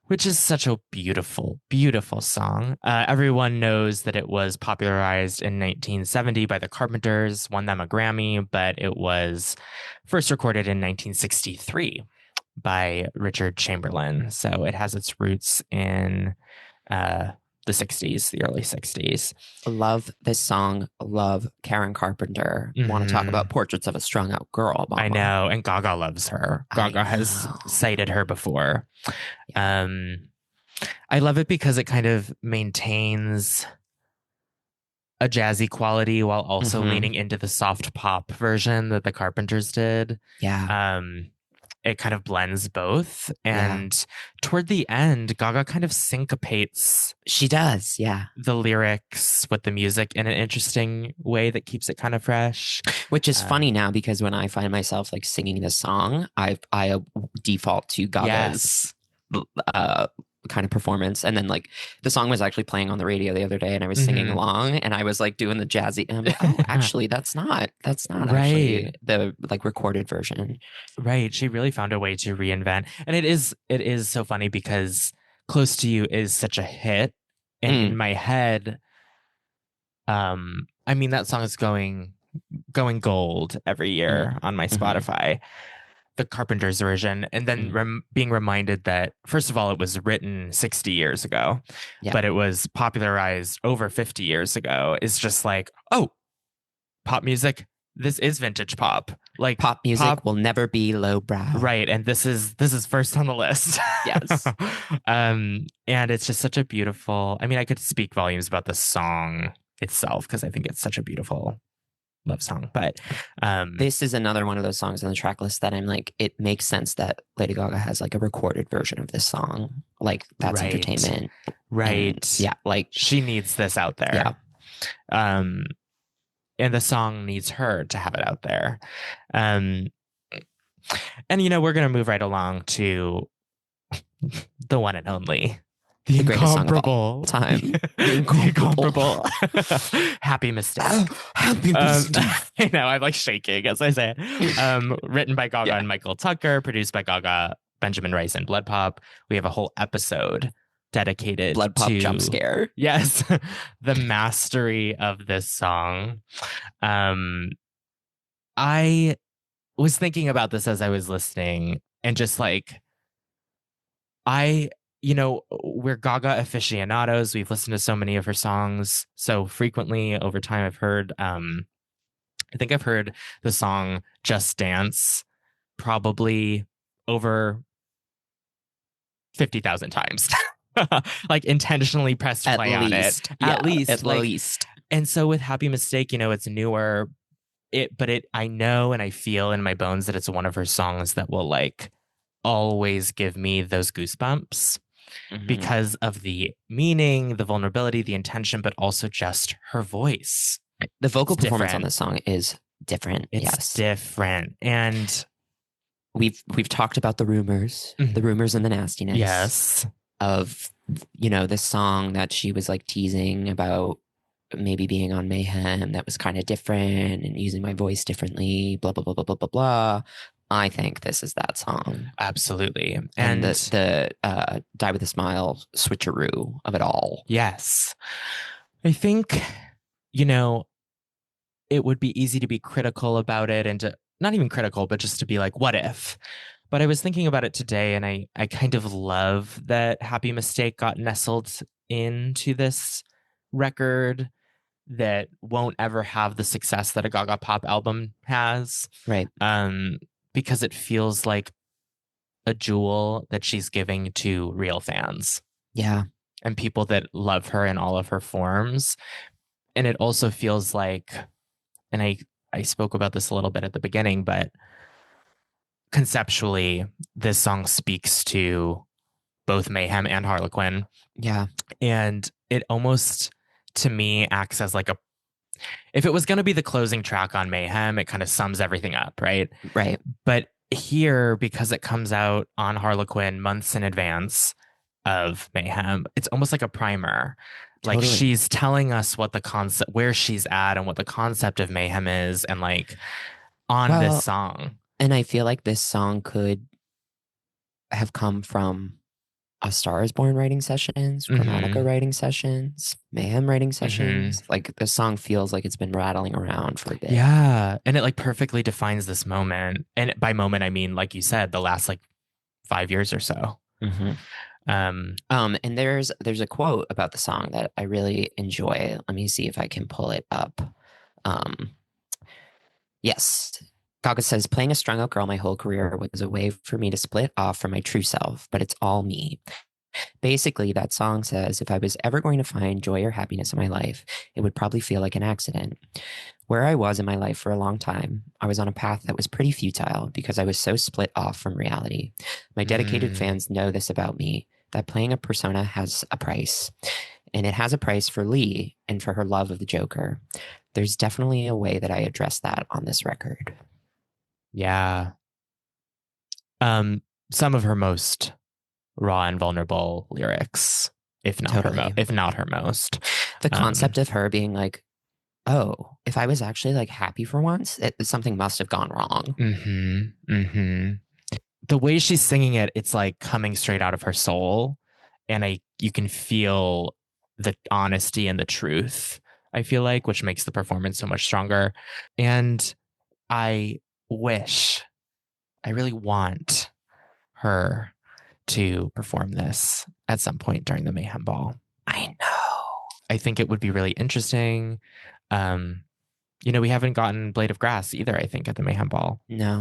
which is such a beautiful, beautiful song. Everyone knows that it was popularized in 1970 by the Carpenters, won them a Grammy, but it was first recorded in 1963 by Richard Chamberlain. So it has its roots in the 60s, the early 60s.
Love this song. Love Karen Carpenter. Want to talk about Portraits of a Strung Out Girl. Mama.
I know. And Gaga loves her. Gaga has cited her before. Yeah. I love it because it kind of maintains a jazzy quality while also leaning into the soft pop version that the Carpenters did.
Yeah.
It kind of blends both. And toward the end, Gaga kind of syncopates.
She does,
the lyrics with the music in an interesting way that keeps it kind of fresh.
Which is funny now because when I find myself like singing this song, I default to Gaga's kind of performance. And then like the song was actually playing on the radio the other day and I was singing along and I was like doing the jazzy and I'm like, oh, actually that's not actually the like recorded version.
Right. She really found a way to reinvent. And it is so funny because Close to You is such a hit. And in my head, I mean that song is going gold every year on my Spotify. The Carpenters version, and then being reminded that, first of all, it was written 60 years ago, but it was popularized over 50 years ago, is just like, oh, pop music, this is vintage pop. Like
pop music will never be lowbrow.
Right. And this is first on the list.
Yes.
And it's just such a beautiful, I mean, I could speak volumes about the song itself because I think it's such a beautiful love song, but
this is another one of those songs on the track list that I'm like, it makes sense that Lady Gaga has like a recorded version of this song. Like that's entertainment,
right?
And, like
she needs this out there. And the song needs her to have it out there. And you know, we're gonna move right along to the one and only. The
greatest song of
all
time.
The incomparable. Happy Mistake.
Happy Mistake.
I know, I'm like shaking as I say it. Written by Gaga and Michael Tucker, produced by Gaga, Benjamin Rice, and Blood Pop. We have a whole episode dedicated
Blood Pop
to
jump scare.
Yes. The mastery of this song. I was thinking about this as I was listening and just like I, we're Gaga aficionados. We've listened to so many of her songs so frequently over time. I think I've heard the song Just Dance probably over 50,000 times. Like intentionally pressed
At
play on it.
least.
At
Yeah,
least.
at
Like,
least.
and so with Happy Mistake, it's newer. I know and I feel in my bones that it's one of her songs that will like always give me those goosebumps
Mhm.
because of the meaning, the vulnerability, the intention, but also just her voice.
The vocal
It's
performance on
different.
this song is different.
It's
Yes.
different. And
we've talked about the rumors and the nastiness.
Yes.
Of, this song that she was like teasing about maybe being on Mayhem that was kind of different and using my voice differently, blah, blah, blah, blah, blah, blah, blah. I think this is that song.
Absolutely.
And the Die With a Smile switcheroo of it all.
Yes. I think, it would be easy to be critical about it and to not even critical, but just to be like, what if? But I was thinking about it today and I kind of love that Happy Mistake got nestled into this record that won't ever have the success that a Gaga pop album has.
Right.
Because it feels like a jewel that she's giving to real fans.
Yeah.
And people that love her in all of her forms. And it also feels like, and I spoke about this a little bit at the beginning, but conceptually, this song speaks to both Mayhem and Harlequin.
Yeah.
And it almost, to me, acts as like if it was going to be the closing track on Mayhem, it kind of sums everything up, right?
Right.
But here, because it comes out on Harlequin months in advance of Mayhem, it's almost like a primer. Like
Totally.
she's telling us what the concept, where she's at and what the concept of Mayhem is. And like on this song.
And I feel like this song could have come from A Star Is Born writing sessions, Chromatica writing sessions, Mayhem writing sessions. Like the song feels like it's been rattling around for a bit.
Yeah. And it like perfectly defines this moment. And by moment, I mean, like you said, the last like 5 years or so.
And there's a quote about the song that I really enjoy. Let me see if I can pull it up. Yes. Gaga says, playing a strung out girl my whole career was a way for me to split off from my true self, but it's all me. Basically, that song says, if I was ever going to find joy or happiness in my life, it would probably feel like an accident. Where I was in my life for a long time, I was on a path that was pretty futile because I was so split off from reality. My dedicated fans know this about me, that playing a persona has a price. And it has a price for Lee and for her love of the Joker. There's definitely a way that I address that on this record.
Yeah. Some of her most raw and vulnerable lyrics, if not her most.
The concept of her being like, oh, if I was actually like happy for once, something must have gone wrong.
The way she's singing it, it's like coming straight out of her soul, and you can feel the honesty and the truth, I feel like, which makes the performance so much stronger. And I really want her to perform this at some point during the Mayhem Ball.
I know.
I think it would be really interesting. We haven't gotten Blade of Grass either, I think, at the Mayhem Ball.
No.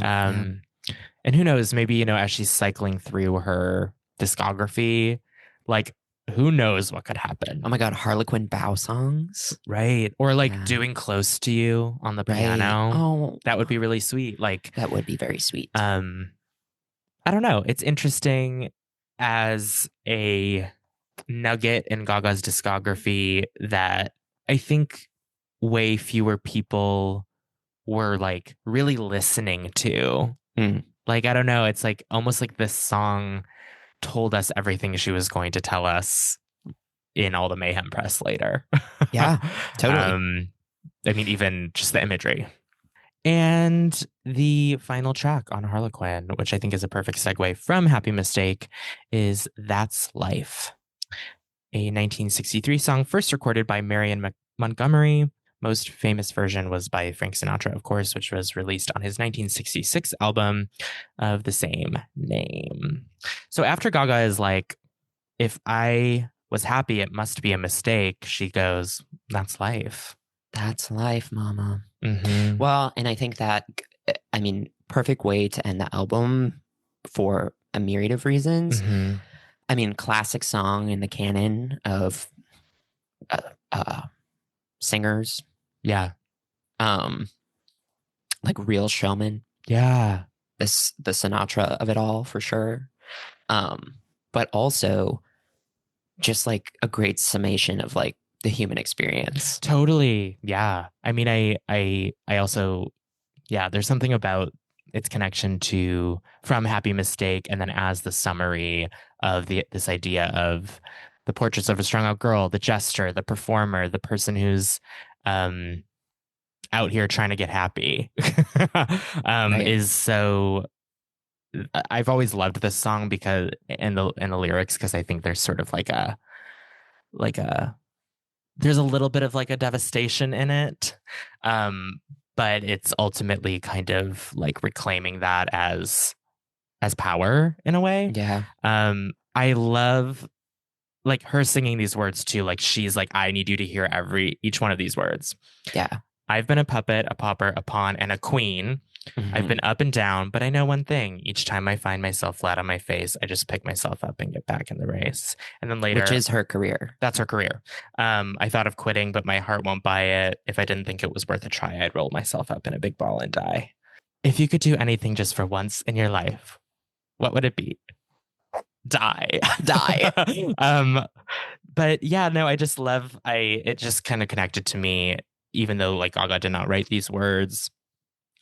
And who knows, maybe, as she's cycling through her discography, like, who knows what could happen.
Oh my God, Harlequin bow songs.
Right. Or like doing Close to You on the piano.
Oh,
that would be really sweet. Like,
that would be very sweet.
I don't know. It's interesting as a nugget in Gaga's discography that I think way fewer people were like really listening to. Like, I don't know. It's like almost like this song told us everything she was going to tell us in all the Mayhem press later.
Yeah, totally.
I mean, even just the imagery. And the final track on Harlequin, which I think is a perfect segue from Happy Mistake, is That's Life, a 1963 song first recorded by Marion Montgomery, most famous version was by Frank Sinatra, of course, which was released on his 1966 album of the same name. So after Gaga is like, if I was happy, it must be a mistake, she goes, that's life.
That's life, mama.
Mm-hmm.
Well, and I think that, I mean, perfect way to end the album for a myriad of reasons.
Mm-hmm.
I mean, classic song in the canon of singers.
Yeah.
Like real showman.
Yeah.
The Sinatra of it all, for sure. But also just like a great summation of like the human experience.
Totally. Yeah. I mean, I also, yeah, there's something about its connection to From Happy Mistake, and then as the summary of this idea of the portraits of a strung out girl, the jester, the performer, the person who's out here trying to get happy
Right.
is so. I've always loved this song because and the lyrics, because I think there's sort of like a there's a little bit of like a devastation in it. But it's ultimately kind of like reclaiming that as power in a way.
Yeah.
I love like her singing these words too. Like she's like, I need you to hear each one of these words.
Yeah.
I've been a puppet, a pauper, a pawn, and a queen.
Mm-hmm.
I've been up and down, but I know one thing. Each time I find myself flat on my face, I just pick myself up and get back in the race. And then later,
which is her career.
That's her career. I thought of quitting, but my heart won't buy it. If I didn't think it was worth a try, I'd roll myself up in a big ball and die. If you could do anything just for once in your life, what would it be? Die. But yeah, no, I just love, it just kind of connected to me, even though like Gaga did not write these words,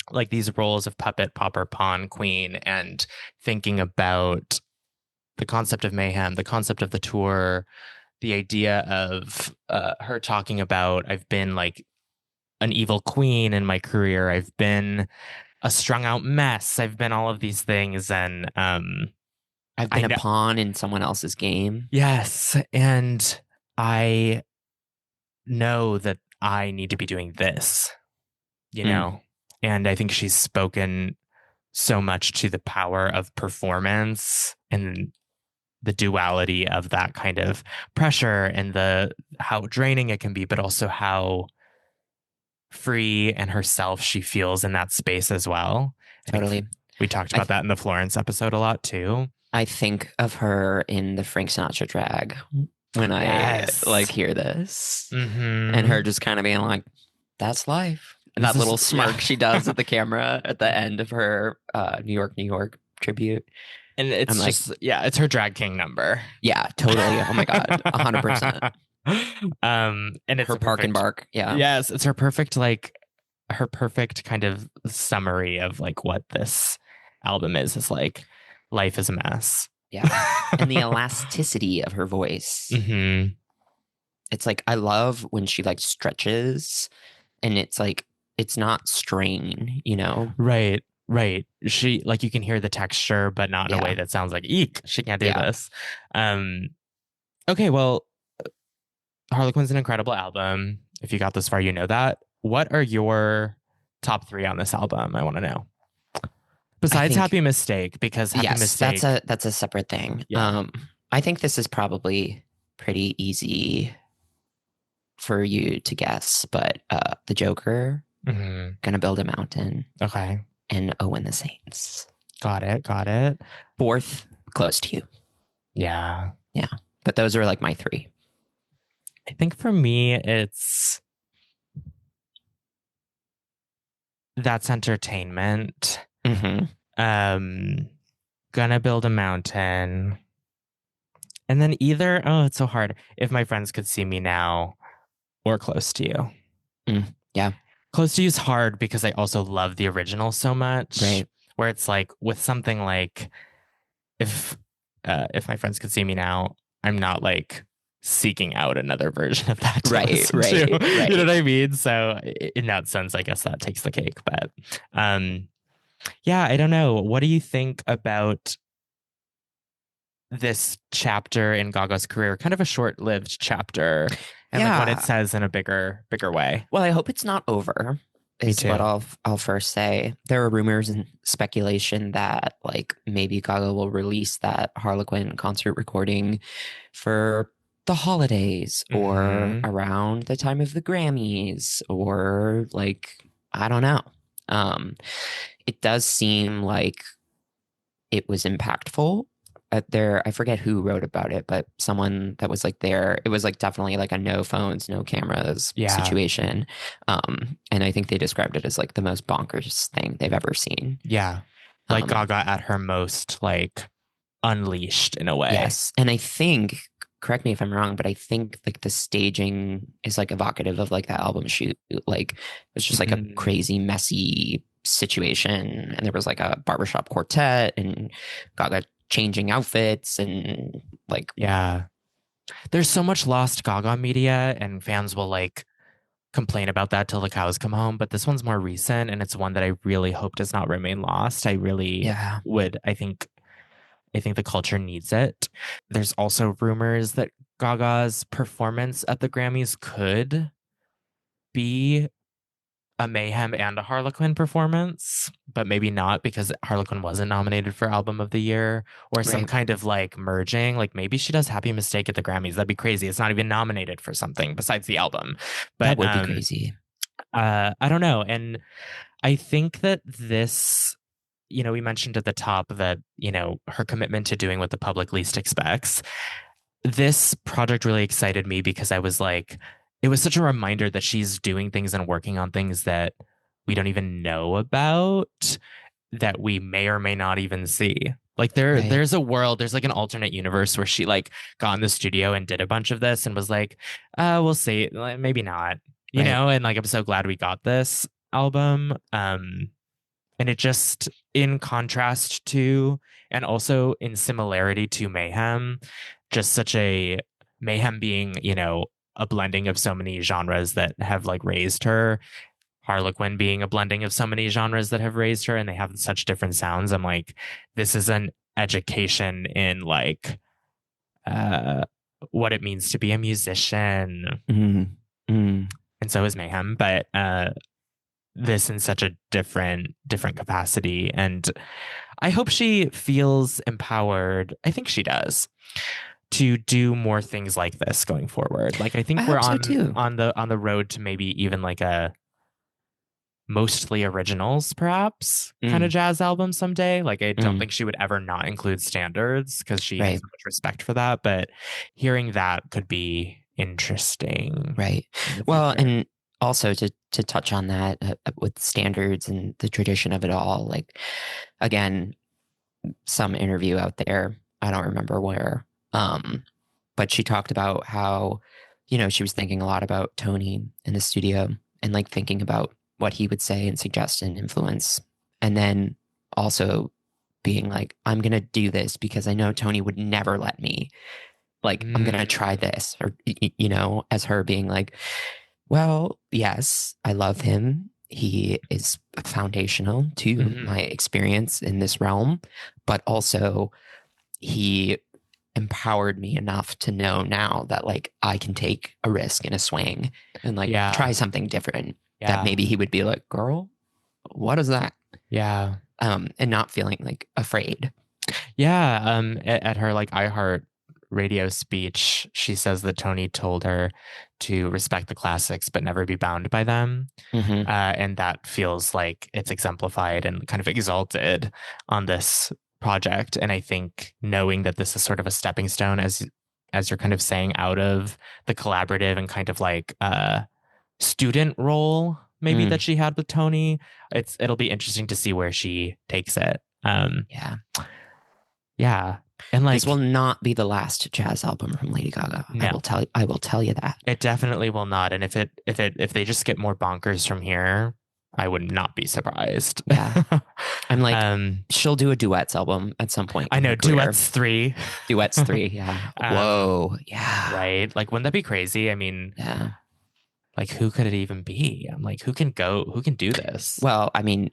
like these roles of puppet, pauper, pawn, queen, and thinking about the concept of mayhem, the concept of the tour, the idea of her talking about, I've been like an evil queen in my career. I've been a strung out mess. I've been all of these things. And
I've been a pawn in someone else's game.
Yes. And I know that I need to be doing this, you know? And I think she's spoken so much to the power of performance and the duality of that kind of pressure and how draining it can be, but also how free and herself she feels in that space as well.
Totally.
We talked about that in the Florence episode a lot too.
I think of her in the Frank Sinatra drag when I like hear this, and her just kind of being like, that's life. And that little smirk she does at the camera at the end of her New York tribute.
And it's just, it's her drag king number.
Yeah, totally. Oh my God. 100%.
And it's
her park and bark. Yeah.
Yes. It's her perfect kind of summary of like what this album is like, life is a mess.
Yeah. And the elasticity of her voice.
Mm-hmm.
It's like, I love when she like stretches and it's like, it's not strain, you know?
Right. She, like, you can hear the texture, but not in a way that sounds like, eek, she can't do this. Okay, well, Harlequin's an incredible album. If you got this far, you know that. What are your top 3 on this album? I want to know. Besides Happy Mistake, because Happy Mistake...
that's a separate thing.
Yeah.
I think this is probably pretty easy for you to guess, but The Joker, Gonna Build a Mountain.
Okay.
And Oh and the Saints.
Got it.
4th, Close to You.
Yeah.
But those are like my 3.
I think for me, it's That's Entertainment. Gonna Build a Mountain. And then either, it's so hard, If My Friends Could See Me Now or Close to You.
Yeah.
Close to You is hard because I also love the original so much.
Right.
Where it's like with something like if My Friends Could See Me Now, I'm not like seeking out another version of that.
Right.
You know what I mean? So in that sense, I guess that takes the cake. But yeah, I don't know. What do you think about this chapter in Gaga's career? Kind of a short-lived chapter. and like what it
Yeah.
says in a bigger way.
Well, I hope it's not over.
Me
Is what
too.
I'll first say. There are rumors and speculation that like maybe Gaga will release that Harlequin concert recording for the holidays or
Hmm.
around the time of the Grammys or like I don't know. Um, it does seem like it was impactful. There, I forget who wrote about it, but someone that was like there, it was like definitely like a no phones, no cameras
Yeah.
situation. And I think they described it as like the most bonkers thing they've ever seen.
Yeah. Like
Um,
Gaga at her most like unleashed in a way.
yes. And I think, correct me if I'm wrong, but I think like the staging is like evocative of like that album shoot. Like it's just like a
Mhm.
crazy, messy situation. And there was like a barbershop quartet and Gaga changing outfits and like,
Yeah. There's so much lost Gaga media, and fans will like complain about that till the cows come home. But this one's more recent, and it's one that I really hope does not remain lost. I really
yeah,
would. I think the culture needs it. There's also rumors that Gaga's performance at the Grammys could be a Mayhem and a Harlequin performance, but maybe not because Harlequin wasn't nominated for Album of the Year, or some
right.
kind of like merging. Like maybe she does Happy Mistake at the Grammys. That'd be crazy. It's not even nominated for something besides the album.
That
But
would be crazy.
I don't know. And I think that this, we mentioned at the top that, her commitment to doing what the public least expects. This project really excited me because I was like, it was such a reminder that she's doing things and working on things that we don't even know about, that we may or may not even see. Like
Right,
there's a world, there's like an alternate universe where she like got in the studio and did a bunch of this and was like, we'll see, like, maybe not,
right.
and like I'm so glad we got this album. And it just, in contrast to, and also in similarity to Mayhem, just such a Mayhem being, a blending of so many genres that have like raised her. Harlequin being a blending of so many genres that have raised her, and they have such different sounds. I'm like, this is an education in like uh what it means to be a musician.
Mm, mm,
And so is Mayhem, but this in such a different capacity. And I hope she feels empowered. I think she does, to do more things like this going forward. Like I
I
think we're
hope so too.
on the road to maybe even like a mostly originals, perhaps, kind of
Mm,
jazz album someday. Like I don't
mm,
think she would ever not include standards because she has
right,
so much respect for that. But hearing that could be interesting
right.
in the
Well,
future.
and also to touch on that with standards and the tradition of it all, like again, some interview out there, I don't remember where, but she talked about how, she was thinking a lot about Tony in the studio and like thinking about what he would say and suggest and influence. And then also being like, I'm going to do this because I know Tony would never let me. Like, I'm going to try
Mm,
this. Or, as her being like, well, yes, I love him. He is foundational to my
mhm.
experience in this realm, but also he empowered me enough to know now that like I can take a risk and a swing and like try
Yeah,
something different that
yeah,
maybe he would be like, girl, what is that?
yeah.
And not feeling like afraid.
Yeah, at her like iHeart radio speech, she says that Tony told her to respect the classics but never be bound by them.
Hmm.
And that feels like it's exemplified and kind of exalted on this project. And I think knowing that this is sort of a stepping stone, as you're kind of saying, out of the collaborative and kind of like student role maybe that
Mm,
she had with Tony, it'll be interesting to see where she takes it.
yeah.
Yeah. And
This will
like,
not be the last jazz album from Lady Gaga.
no,
I will tell you that.
it definitely will not. And if they just get more bonkers from here, I would not be surprised.
Yeah. I'm like,
um,
she'll do a duets album at some point
I
in
know
her career.
duets 3.
Duets 3. Yeah.
um,
Whoa. Yeah.
right. Like, wouldn't that be crazy? I mean,
Yeah.
like, who could it even be? I'm like, who can do this?
Well, I mean,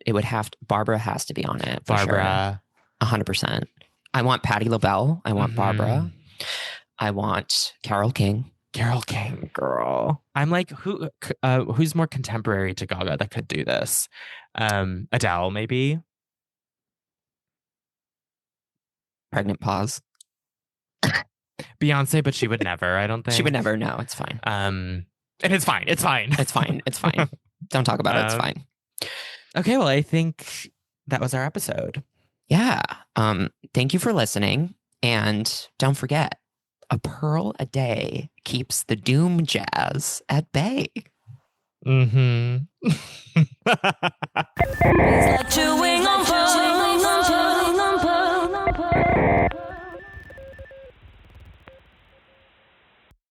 Barbara has to be on it for sure.
Barbara.
100%. I want Patti LaBelle. I want
Hmm.
Barbara. I want Carole King.
Carol King, girl. I'm like, who's more contemporary to Gaga that could do this? Adele, maybe.
Pregnant pause.
Beyonce, but she would never, I don't think.
She would never. No, it's fine.
And it's fine. It's fine.
It's fine. It's fine. Don't talk about it. It's fine.
Okay, well, I think that was our episode.
Yeah. Thank you for listening. And don't forget, a pearl a day keeps the doom jazz at bay.
Mm-hmm.
It's like chewing on pearl.